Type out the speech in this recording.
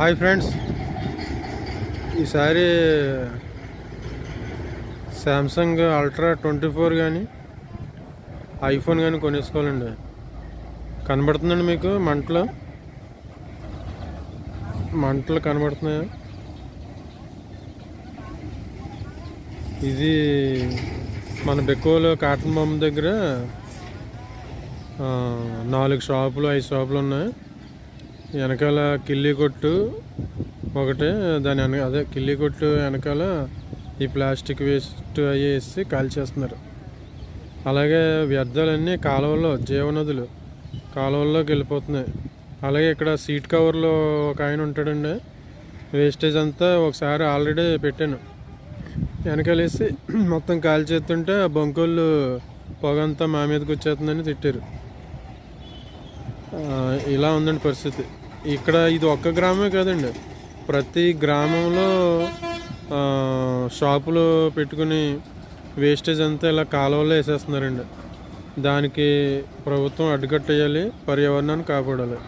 Hi friends, ఈసారి Samsung ultra 24 కానీ iPhone కానీ కొనేసుకోవాలండి. కనబడుతుందండి మీకు మంటలు కనబడుతున్నాయా? ఇది మన బెక్కోలో కాటన్ బొమ్మ దగ్గర 4 షాపులు 5 షాపులు ఉన్నాయి. వెనకాల కిల్లీ కొట్టు ఒకటే, అదే కిల్లీ కొట్టు వెనకాల ఈ ప్లాస్టిక్ వేస్ట్ అవి వేసి కాల్చేస్తున్నారు. అలాగే వ్యర్థాలన్నీ జీవనదులు కాలువల్లోకి వెళ్ళిపోతున్నాయి. అలాగే ఇక్కడ సీట్ కవర్లో ఒక ఆయన ఉంటాడండి, వేస్టేజ్ అంతా ఒకసారి ఆల్రెడీ పెట్టాను, వెనకాలేసి మొత్తం కాల్చేస్తుంటే ఆ బంకోళ్ళు పొగంతా మా మీదకి వచ్చేస్తుందని తిట్టారు. ఇలా ఉందండి పరిస్థితి. ఇక్కడ ఇది ఒక్క గ్రామమే కాదండి, ప్రతి గ్రామంలో షాపులు పెట్టుకుని వేస్టేజ్ అంతా ఇలా కాలువలో వేసేస్తున్నారండి. దానికి ప్రభుత్వం అడ్డుకట్టేయాలి, పర్యావరణాన్ని కాపాడాలి.